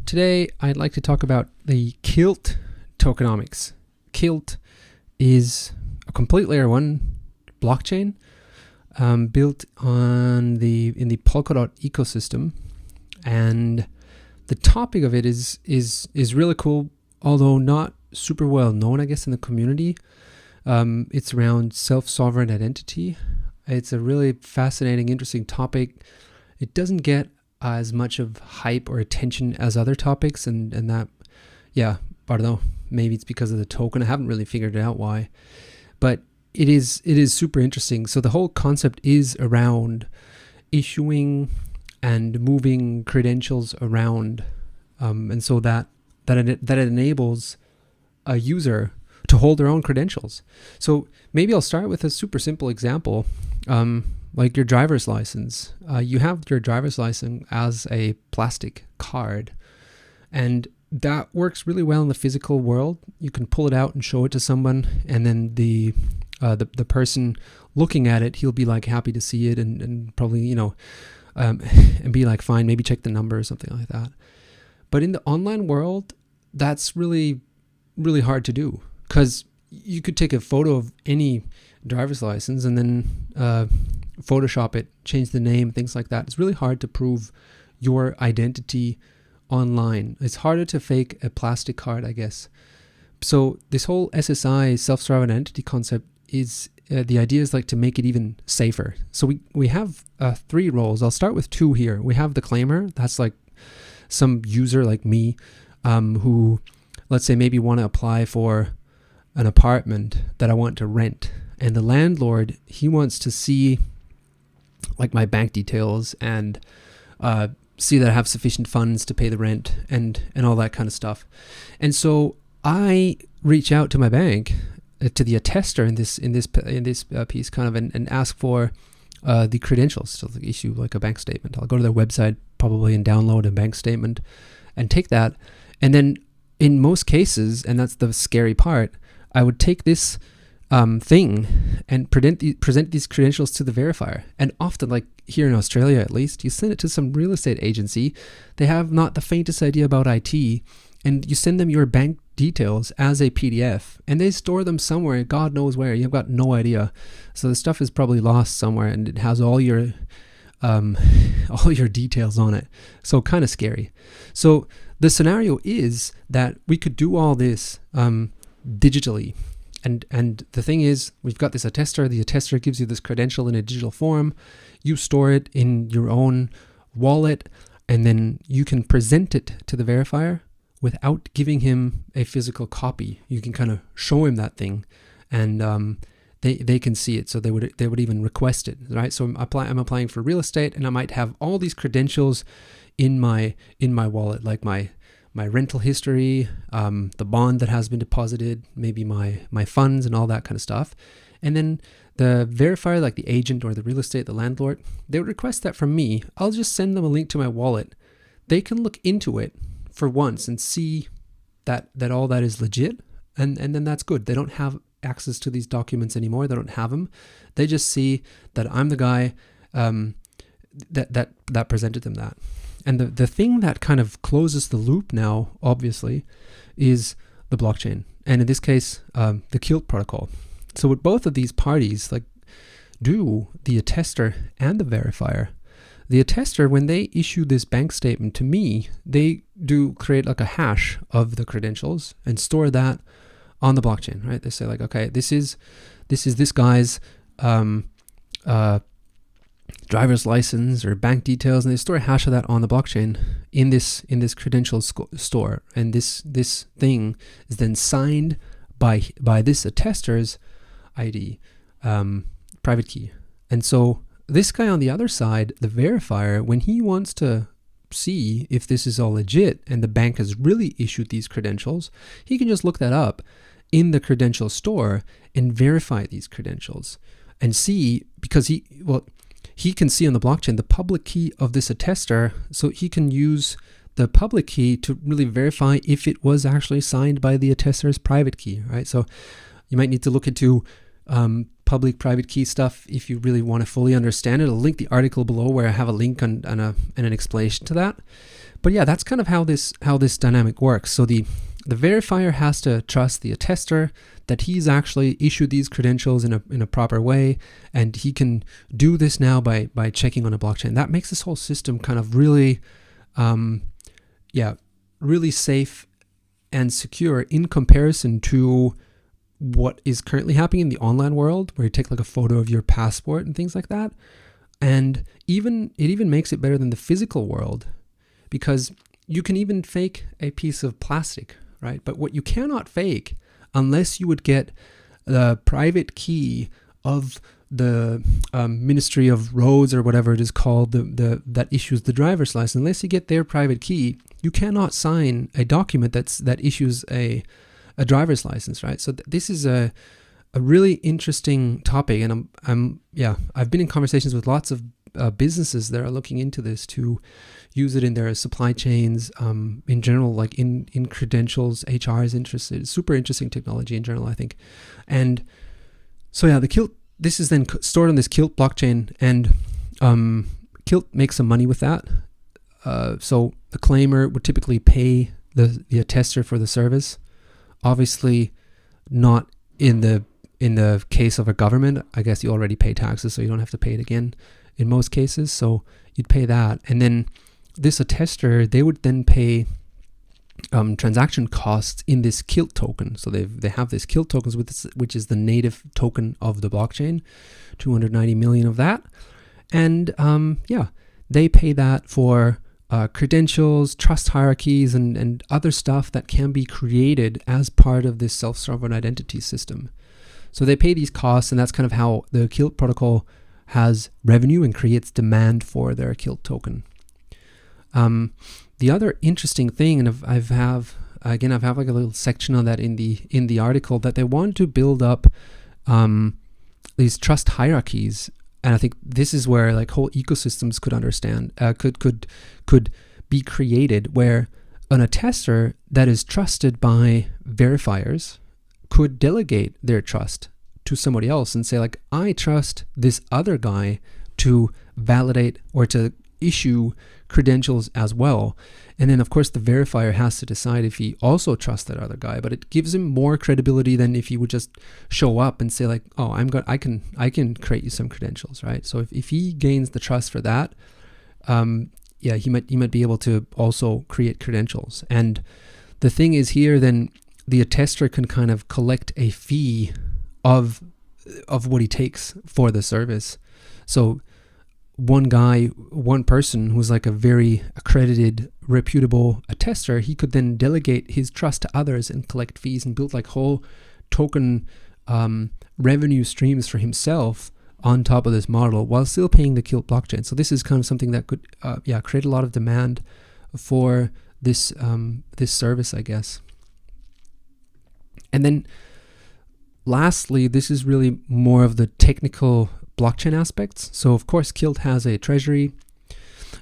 Today, I'd like to talk about the Kilt tokenomics. Kilt is a complete layer 1 blockchain built on in the Polkadot ecosystem, and the topic of it is really cool, although not super well known, I guess, in the community. It's around self-sovereign identity. It's a really fascinating, interesting topic. It doesn't get as much of hype or attention as other topics, and that, yeah, I don't know, maybe it's because of the token. I haven't really figured out why, but it is super interesting. So the whole concept is around issuing and moving credentials around, and so that it enables a user to hold their own credentials. So maybe I'll start with a super simple example. Like your driver's license. You have your driver's license as a plastic card, and that works really well in the physical world. You can pull it out and show it to someone, and then the person looking at it, he'll be like happy to see it, and probably and be like, fine, maybe check the number or something like that. But in the online world, that's really, really hard to do, because you could take a photo of any driver's license and then Photoshop it, change the name, things like that. It's really hard to prove your identity online. It's harder to fake a plastic card, I guess. So this whole SSI, self-sovereign identity concept, is the idea is like to make it even safer. So we have 3 roles. I'll start with 2 here. We have the claimer. That's like some user like me who, let's say, maybe want to apply for an apartment that I want to rent. And the landlord, he wants to see like my bank details and see that I have sufficient funds to pay the rent and all that kind of stuff. And so I reach out to my bank, to the attester in this piece, kind of, and ask for the credentials to issue like a bank statement. I'll go to their website probably and download a bank statement and take that. And then in most cases, and that's the scary part, I would take this thing and present these credentials to the verifier. And often, like here in Australia at least, you send it to some real estate agency. They have not the faintest idea about IT, and you send them your bank details as a PDF, and they store them somewhere, God knows where. You've got no idea. So the stuff is probably lost somewhere, and it has all your details on it. So kind of scary. So the scenario is that we could do all this digitally. And the thing is, we've got this attester. The attester gives you this credential in a digital form. You store it in your own wallet, and then you can present it to the verifier without giving him a physical copy. You can kind of show him that thing, and they can see it. So they would even request it, right? So I'm applying for real estate, and I might have all these credentials in my wallet, like my rental history, the bond that has been deposited, maybe my funds and all that kind of stuff. And then the verifier, like the agent or the real estate, the landlord, they would request that from me. I'll just send them a link to my wallet. They can look into it for once and see that all that is legit. And then that's good. They don't have access to these documents anymore. They don't have them. They just see that I'm the guy that presented them that. And the thing that kind of closes the loop now, obviously, is the blockchain. And in this case, the Kilt protocol. So what both of these parties like do, the attester and the verifier, the attester, when they issue this bank statement to me, they do create like a hash of the credentials and store that on the blockchain, right? They say like, okay, this is this guy's driver's license or bank details, and they store a hash of that on the blockchain in this credential store. And this thing is then signed by this attester's ID, private key. And so this guy on the other side, the verifier, when he wants to see if this is all legit and the bank has really issued these credentials, he can just look that up in the credential store and verify these credentials and see, because he can see on the blockchain the public key of this attester, so he can use the public key to really verify if it was actually signed by the attester's private key, right? So you might need to look into public-private key stuff if you really want to fully understand it. I'll link the article below where I have a link and an explanation to that. But yeah, that's kind of how this dynamic works. So the verifier has to trust the attester that he's actually issued these credentials in a proper way, and he can do this now by checking on a blockchain. That makes this whole system kind of really, really safe and secure in comparison to what is currently happening in the online world, where you take like a photo of your passport and things like that. And it even makes it better than the physical world, because you can even fake a piece of plastic, right? But what you cannot fake, unless you would get the private key of the Ministry of Roads or whatever it is called, that issues the driver's license, unless you get their private key, you cannot sign a document that issues a driver's license, right? So this is a really interesting topic, and I've been in conversations with lots of businesses that are looking into this to use it in their supply chains, in general, like in credentials. HR is interested. Super interesting technology in general, I think. And so yeah, the Kilt, this is then stored on this Kilt blockchain, and Kilt makes some money with that. So the claimer would typically pay the attester for the service. Obviously, not in the case of a government. I guess you already pay taxes, so you don't have to pay it again in most cases. So you'd pay that, and then this attester, they would then pay transaction costs in this Kilt token. So they have this Kilt tokens, which is the native token of the blockchain, 290 million of that, and they pay that for credentials, trust hierarchies, and other stuff that can be created as part of this self-sovereign identity system. So they pay these costs, and that's kind of how the Kilt protocol has revenue and creates demand for their Kilt token. The other interesting thing, and I've have like a little section on that in the article, that they want to build up these trust hierarchies. And I think this is where like whole ecosystems could be created, where an attester that is trusted by verifiers could delegate their trust to somebody else and say, like, I trust this other guy to validate or to issue credentials as well. And then of course the verifier has to decide if he also trusts that other guy, but it gives him more credibility than if he would just show up and say like, oh, I can create you some credentials, right? So if he gains the trust for that, he might be able to also create credentials. And the thing is here, then the attester can kind of collect a fee of what he takes for the service. So one person who's like a very accredited, reputable attester, he could then delegate his trust to others and collect fees and build like whole token revenue streams for himself on top of this model while still paying the Kilt blockchain. So this is kind of something that could create a lot of demand for this service, I guess. And then lastly, this is really more of the technical blockchain aspects. So of course Kilt has a treasury.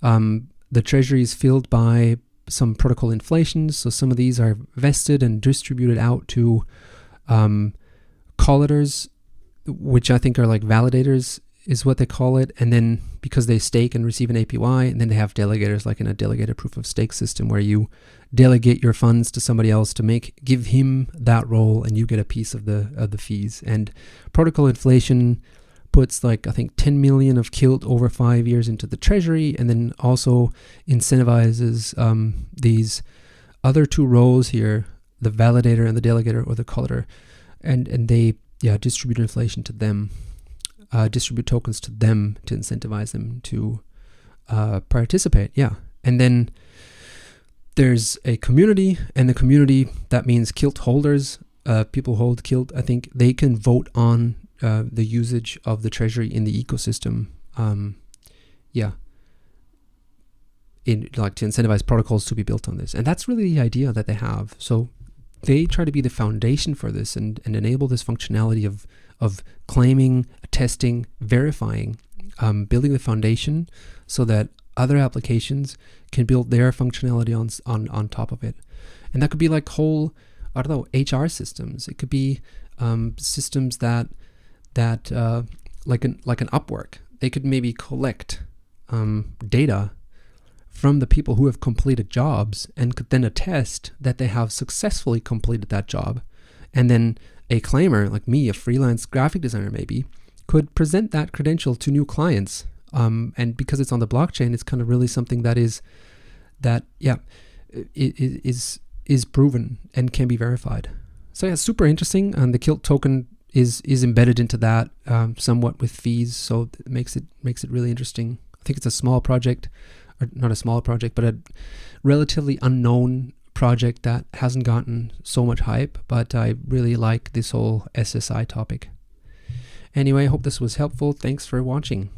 The treasury is filled by some protocol inflations. So some of these are vested and distributed out to collators, which I think are like validators is what they call it. And then because they stake and receive an APY, and then they have delegators, like in a delegated proof of stake system where you delegate your funds to somebody else to give him that role, and you get a piece of the fees. And protocol inflation puts like, I think 10 million of Kilt over 5 years into the treasury, and then also incentivizes these other two roles here, the validator and the delegator or the collator, and they distribute inflation to them, distribute tokens to them to incentivize them to participate. And then there's a community, and the community, that means Kilt holders, people who hold Kilt, I think they can vote on the usage of the treasury in the ecosystem, to incentivize protocols to be built on this. And that's really the idea that they have. So they try to be the foundation for this and enable this functionality of claiming, attesting, verifying, building the foundation so that other applications can build their functionality on top of it. And that could be like whole, HR systems. It could be systems that that like an Upwork, they could maybe collect data from the people who have completed jobs and could then attest that they have successfully completed that job. And then a claimer like me, a freelance graphic designer maybe, could present that credential to new clients. And because it's on the blockchain, it's kind of really something that is proven and can be verified. So yeah, super interesting. And the Kilt token is embedded into that somewhat with fees, so it makes it really interesting. I think it's a small project, or not a small project, but a relatively unknown project that hasn't gotten so much hype, but I really like this whole SSI topic. Anyway, I hope this was helpful. Thanks for watching.